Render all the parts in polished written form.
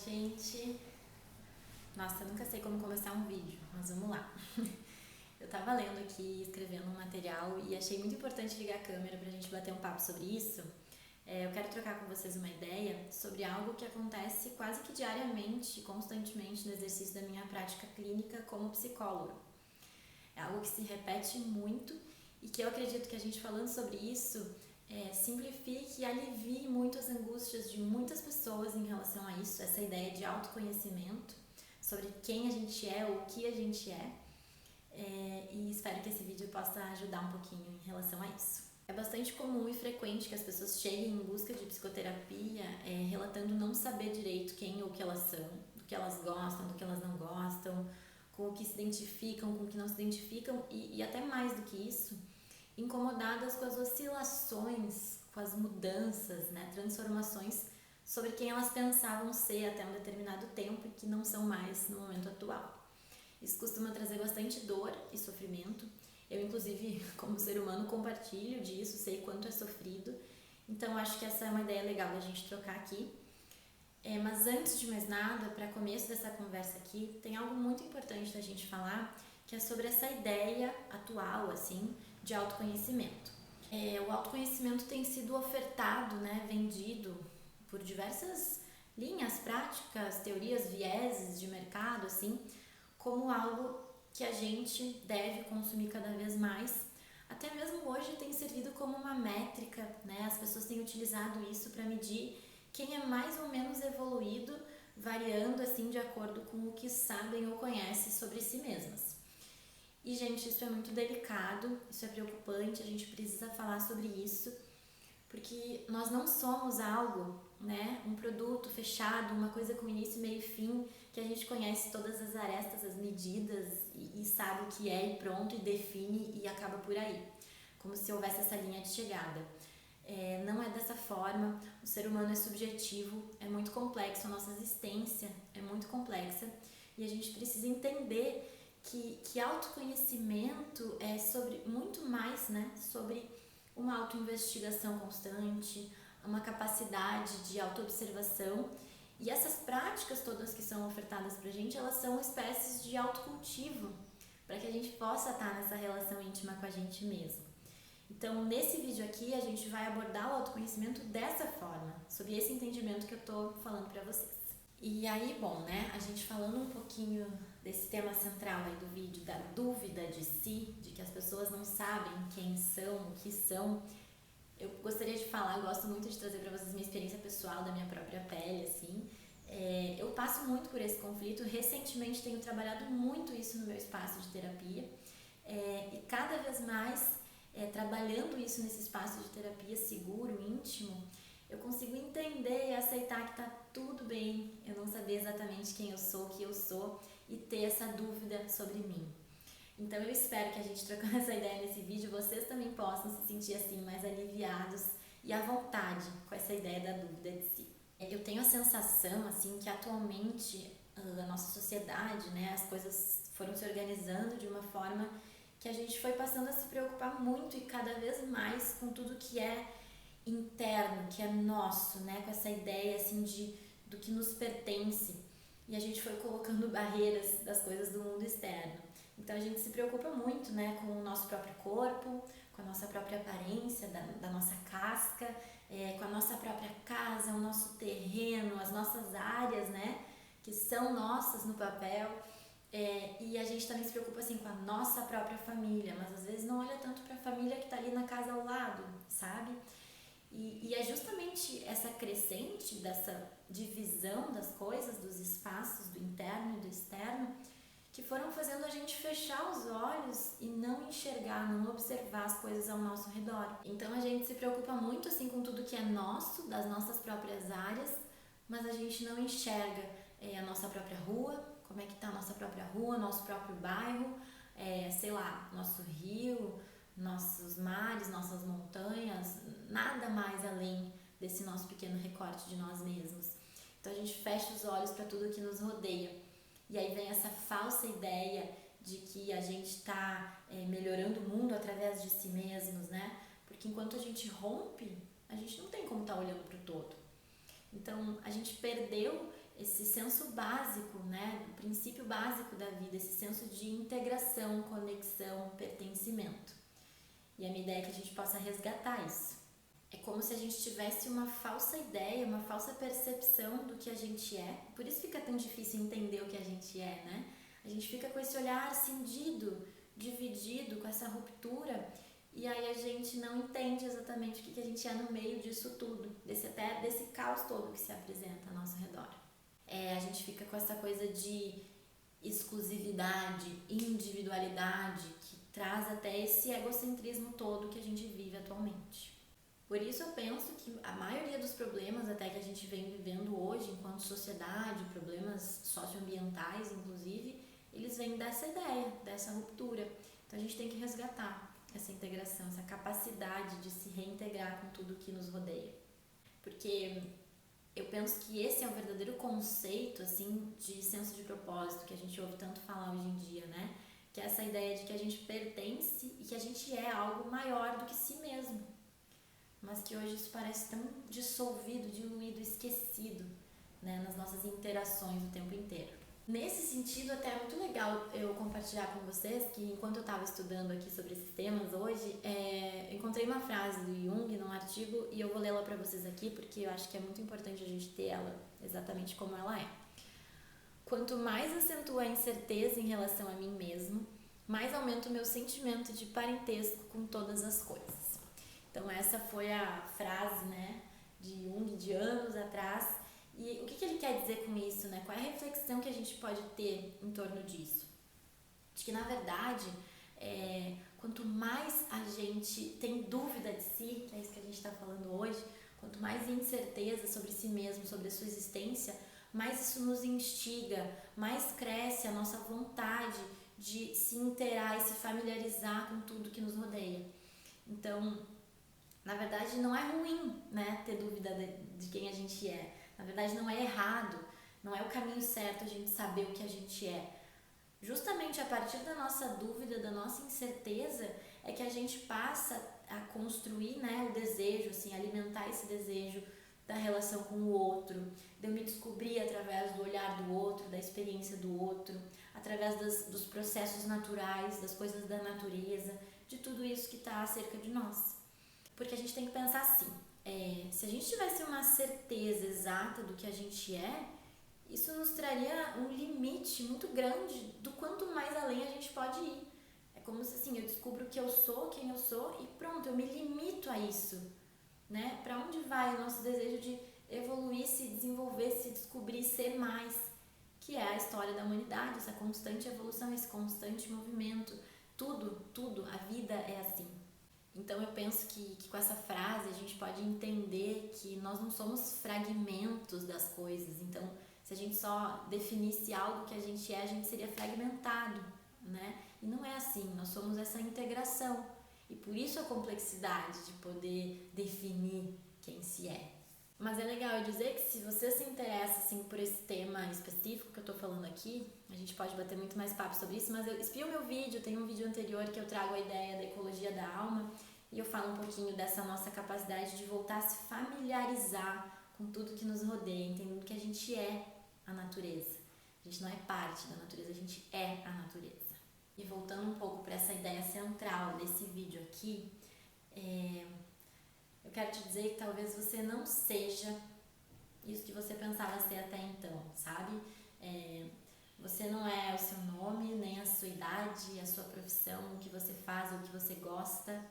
gente! Nossa, eu nunca sei como começar um vídeo, mas vamos lá. Eu tava lendo aqui, escrevendo um material e achei muito importante ligar a câmera pra gente bater um papo sobre isso. Eu quero trocar com vocês uma ideia sobre algo que acontece quase que diariamente, constantemente no exercício da minha prática clínica como psicóloga. É algo que se repete muito e que eu acredito que a gente falando sobre isso simplifique e alivie muito as angústias de muitas pessoas em relação a isso, essa ideia de autoconhecimento, sobre quem a gente é, o que a gente é, e espero que esse vídeo possa ajudar um pouquinho em relação a isso. É bastante comum e frequente que as pessoas cheguem em busca de psicoterapia relatando não saber direito quem ou o que elas são, do que elas gostam, do que elas não gostam, com o que se identificam, com o que não se identificam e até mais do que isso, incomodadas com as oscilações, com as mudanças, transformações sobre quem elas pensavam ser até um determinado tempo e que não são mais no momento atual. Isso costuma trazer bastante dor e sofrimento. Eu, inclusive, como ser humano, compartilho disso, sei quanto é sofrido. Então, acho que essa é uma ideia legal da gente trocar aqui. Mas antes de mais nada, para começo dessa conversa aqui, tem algo muito importante da gente falar, que é sobre essa ideia atual, assim, de autoconhecimento. O autoconhecimento tem sido ofertado, vendido por diversas linhas práticas, teorias, vieses de mercado, assim, como algo que a gente deve consumir cada vez mais. Até mesmo hoje tem servido como uma métrica, As pessoas têm utilizado isso para medir quem é mais ou menos evoluído, variando assim de acordo com o que sabem ou conhecem sobre si mesmas. E, gente, isso é muito delicado, isso é preocupante, a gente precisa falar sobre isso, porque nós não somos algo, um produto fechado, uma coisa com início, meio e fim, que a gente conhece todas as arestas, as medidas e sabe o que é e pronto, e define e acaba por aí, como se houvesse essa linha de chegada. Não é dessa forma, o ser humano é subjetivo, é muito complexo, a nossa existência é muito complexa e a gente precisa entender que autoconhecimento é sobre muito mais, sobre uma autoinvestigação constante, uma capacidade de autoobservação, e essas práticas todas que são ofertadas pra gente, elas são espécies de autocultivo, para que a gente possa estar nessa relação íntima com a gente mesmo. Então, nesse vídeo aqui, a gente vai abordar o autoconhecimento dessa forma, sob esse entendimento que eu tô falando pra vocês. E aí, bom, a gente falando um pouquinho desse tema central aí do vídeo, da dúvida de si, de que as pessoas não sabem quem são, o que são, eu gostaria de falar, eu gosto muito de trazer pra vocês minha experiência pessoal, da minha própria pele, assim. Eu passo muito por esse conflito, recentemente tenho trabalhado muito isso no meu espaço de terapia, e cada vez mais trabalhando isso nesse espaço de terapia seguro, íntimo, eu consigo entender e aceitar que tá tudo bem eu não saber exatamente quem eu sou, o que eu sou e ter essa dúvida sobre mim. Então eu espero que a gente trocando essa ideia nesse vídeo, vocês também possam se sentir assim mais aliviados e à vontade com essa ideia da dúvida de si. Eu tenho a sensação assim que atualmente a nossa sociedade, as coisas foram se organizando de uma forma que a gente foi passando a se preocupar muito e cada vez mais com tudo que é interno, que é nosso, com essa ideia assim do que nos pertence, e a gente foi colocando barreiras das coisas do mundo externo. Então a gente se preocupa muito, com o nosso próprio corpo, com a nossa própria aparência, da nossa casca, com a nossa própria casa, o nosso terreno, as nossas áreas, que são nossas no papel. E a gente também se preocupa assim com a nossa própria família, mas às vezes não olha tanto para a família que está ali na casa ao lado, sabe? E é justamente essa crescente dessa divisão das coisas, dos espaços, do interno e do externo, que foram fazendo a gente fechar os olhos e não enxergar, não observar as coisas ao nosso redor. Então a gente se preocupa muito assim com tudo que é nosso, das nossas próprias áreas, mas a gente não enxerga a nossa própria rua, como é que tá a nossa própria rua, nosso próprio bairro, nosso rio, nossos mares, nossas montanhas, nada mais além desse nosso pequeno recorte de nós mesmos. Então a gente fecha os olhos para tudo que nos rodeia. E aí vem essa falsa ideia de que a gente está melhorando o mundo através de si mesmos, Porque enquanto a gente rompe, a gente não tem como estar olhando para o todo. Então a gente perdeu esse senso básico, né, o princípio básico da vida, esse senso de integração, conexão, pertencimento. E a minha ideia é que a gente possa resgatar isso. É como se a gente tivesse uma falsa ideia, uma falsa percepção do que a gente é. Por isso fica tão difícil entender o que a gente é, né? A gente fica com esse olhar cindido, dividido, com essa ruptura, e aí a gente não entende exatamente o que a gente é no meio disso tudo, desse caos todo que se apresenta ao nosso redor. A gente fica com essa coisa de exclusividade, individualidade, que traz até esse egocentrismo todo que a gente vive atualmente. Por isso eu penso que a maioria dos problemas até que a gente vem vivendo hoje enquanto sociedade, problemas socioambientais inclusive, eles vêm dessa ideia, dessa ruptura. Então a gente tem que resgatar essa integração, essa capacidade de se reintegrar com tudo que nos rodeia. Porque eu penso que esse é o verdadeiro conceito assim, de senso de propósito que a gente ouve tanto falar hoje em dia, né? Que é essa ideia de que a gente pertence e que a gente é algo maior do que si mesmo. Mas que hoje isso parece tão dissolvido, diluído, esquecido, né, nas nossas interações o tempo inteiro. Nesse sentido, até é muito legal eu compartilhar com vocês que enquanto eu estava estudando aqui sobre esses temas hoje, eu encontrei uma frase do Jung num artigo e eu vou lê-la para vocês aqui porque eu acho que é muito importante a gente ter ela exatamente como ela é. Quanto mais acentuo a incerteza em relação a mim mesmo, mais aumenta o meu sentimento de parentesco com todas as coisas. Então essa foi a frase, né, de Jung de anos atrás. E o que ele quer dizer com isso, né? Qual é a reflexão que a gente pode ter em torno disso? De que, na verdade, quanto mais a gente tem dúvida de si, que é isso que a gente está falando hoje, quanto mais incerteza sobre si mesmo, sobre a sua existência, mais isso nos instiga, mais cresce a nossa vontade de se inteirar e se familiarizar com tudo que nos rodeia. Então, na verdade, não é ruim, né, ter dúvida de quem a gente é. Na verdade, não é errado, não é o caminho certo a gente saber o que a gente é. Justamente a partir da nossa dúvida, da nossa incerteza, é que a gente passa a construir, né, o desejo, assim, alimentar esse desejo da relação com o outro, de eu me descobrir através do olhar do outro, da experiência do outro, através dos processos naturais, das coisas da natureza, de tudo isso que está acerca de nós. Porque a gente tem que pensar assim, se a gente tivesse uma certeza exata do que a gente é, isso nos traria um limite muito grande do quanto mais além a gente pode ir. É como se assim, eu descubro que eu sou quem eu sou e pronto, eu me limito a isso, né? Para onde vai o nosso desejo de evoluir, se desenvolver, se descobrir, ser mais, que é a história da humanidade, essa constante evolução, esse constante movimento, tudo, a vida é assim. Então eu penso que com essa frase a gente pode entender que nós não somos fragmentos das coisas. Então, se a gente só definisse algo que a gente seria fragmentado, né? E não é assim, nós somos essa integração. E por isso a complexidade de poder definir quem se é. Mas é legal eu dizer que se você se interessa assim, por esse tema específico que eu tô falando aqui, a gente pode bater muito mais papo sobre isso, mas eu espio meu vídeo, tem um vídeo anterior que eu trago a ideia da ecologia da alma e eu falo um pouquinho dessa nossa capacidade de voltar a se familiarizar com tudo que nos rodeia, entendendo que a gente é a natureza. A gente não é parte da natureza, a gente é a natureza. E voltando um pouco para essa ideia central desse vídeo aqui, eu quero te dizer que talvez você não seja isso que você pensava ser até então, sabe? Você não é o seu nome, nem a sua idade, a sua profissão, o que você faz, o que você gosta.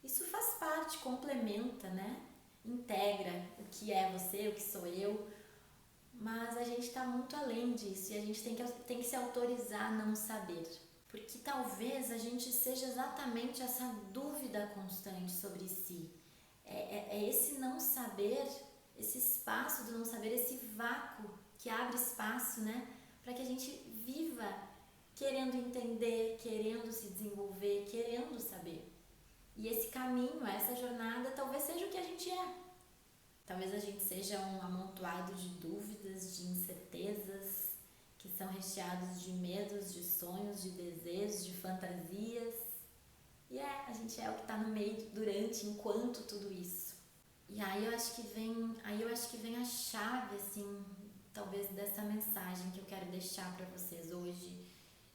Isso faz parte, complementa, né? Integra o que é você, o que sou eu. Mas a gente está muito além disso e a gente tem que se autorizar a não saber. Porque talvez a gente seja exatamente essa dúvida constante sobre si. É esse não saber, esse espaço do não saber, esse vácuo que abre espaço, né, para que a gente viva querendo entender, querendo se desenvolver, querendo saber. E esse caminho, essa jornada, talvez seja o que a gente é. Talvez a gente seja um amontoado de dúvidas, de incertezas, que são recheados de medos, de sonhos, de desejos, de fantasias. E a gente é o que está no meio, durante, enquanto tudo isso. E aí eu acho que vem a chave, assim, talvez dessa mensagem que eu quero deixar para vocês hoje,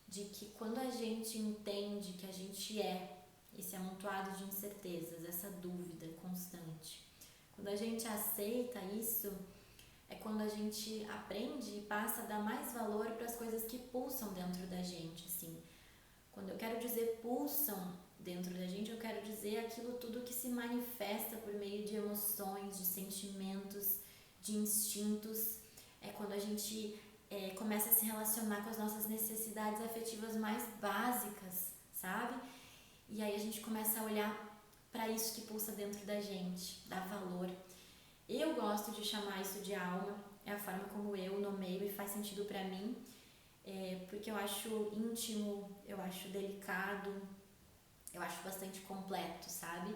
de que quando a gente entende que a gente é esse amontoado de incertezas, essa dúvida constante, quando a gente aceita isso, é quando a gente aprende e passa a dar mais valor para as coisas que pulsam dentro da gente, assim. Quando eu quero dizer pulsam dentro da gente, eu quero dizer aquilo tudo que se manifesta por meio de emoções, de sentimentos, de instintos. É quando a gente começa a se relacionar com as nossas necessidades afetivas mais básicas, sabe? E aí a gente começa a olhar para isso que pulsa dentro da gente, dar valor. Eu gosto de chamar isso de alma, é a forma como eu nomeio e faz sentido para mim, porque eu acho íntimo, eu acho delicado, eu acho bastante completo, sabe?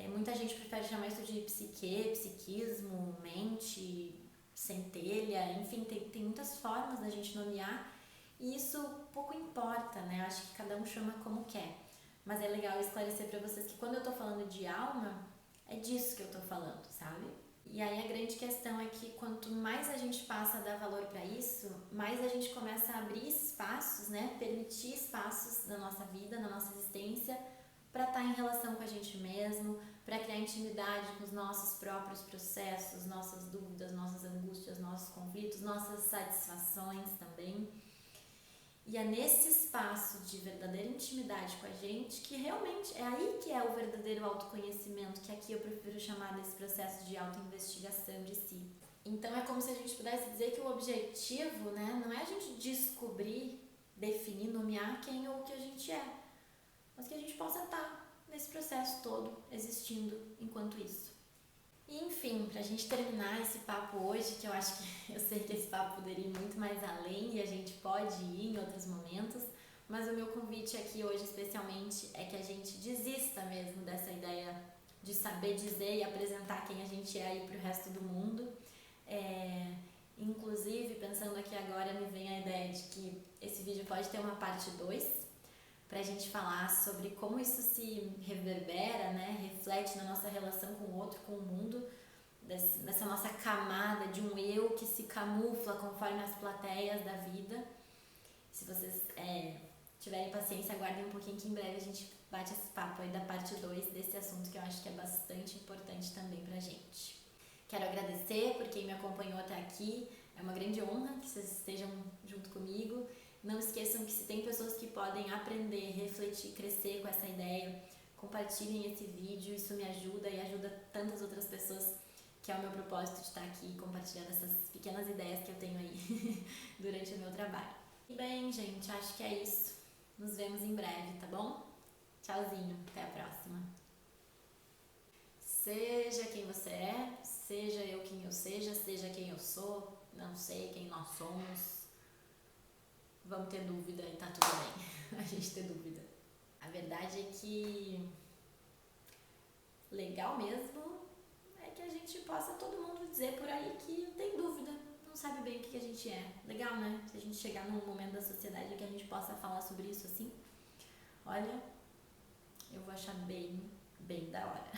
Muita gente prefere chamar isso de psique, psiquismo, mente, centelha, enfim, tem muitas formas da gente nomear e isso pouco importa, né? Acho que cada um chama como quer. Mas é legal esclarecer para vocês que quando eu tô falando de alma, é disso que eu tô falando, sabe? E aí a grande questão é que quanto mais a gente passa a dar valor para isso, mais a gente começa a abrir espaços, né? Permitir espaços na nossa vida, na nossa existência, para estar em relação com a gente mesmo, para criar intimidade com os nossos próprios processos, nossas dúvidas, nossas angústias, nossos conflitos, nossas satisfações também. E é nesse espaço de verdadeira intimidade com a gente que realmente é aí que é o verdadeiro autoconhecimento, que aqui eu prefiro chamar desse processo de autoinvestigação de si. Então é como se a gente pudesse dizer que o objetivo, né, não é a gente descobrir, definir, nomear quem ou o que a gente é, mas que a gente possa estar nesse processo todo existindo enquanto isso. E enfim, pra gente terminar esse papo hoje, que eu acho que eu sei que esse papo poderia ir muito mais além e a gente pode ir em outros momentos, mas o meu convite aqui hoje especialmente é que a gente desista mesmo dessa ideia de saber dizer e apresentar quem a gente é aí pro resto do mundo. Inclusive, pensando aqui agora, me vem a ideia de que esse vídeo pode ter uma parte 2, pra gente falar sobre como isso se reverbera, né, reflete na nossa relação com o outro, com o mundo, nessa nossa camada de um eu que se camufla conforme as plateias da vida. Se vocês tiverem paciência, aguardem um pouquinho que em breve a gente bate esse papo aí da parte 2 desse assunto que eu acho que é bastante importante também pra gente. Quero agradecer por quem me acompanhou até aqui, é uma grande honra que vocês estejam junto comigo. Não esqueçam que se tem pessoas que podem aprender, refletir, crescer com essa ideia, compartilhem esse vídeo, isso me ajuda e ajuda tantas outras pessoas, que é o meu propósito de estar aqui compartilhando essas pequenas ideias que eu tenho aí durante o meu trabalho. E bem, gente, acho que é isso. Nos vemos em breve, tá bom? Tchauzinho, até a próxima. Seja quem você é, seja eu quem eu seja quem eu sou, não sei quem nós somos. Vamos ter dúvida e tá tudo bem a gente ter dúvida. A verdade é que legal mesmo é que a gente possa todo mundo dizer por aí que tem dúvida, não sabe bem o que a gente é. Legal, né? Se a gente chegar num momento da sociedade em que a gente possa falar sobre isso assim, olha, eu vou achar bem da hora.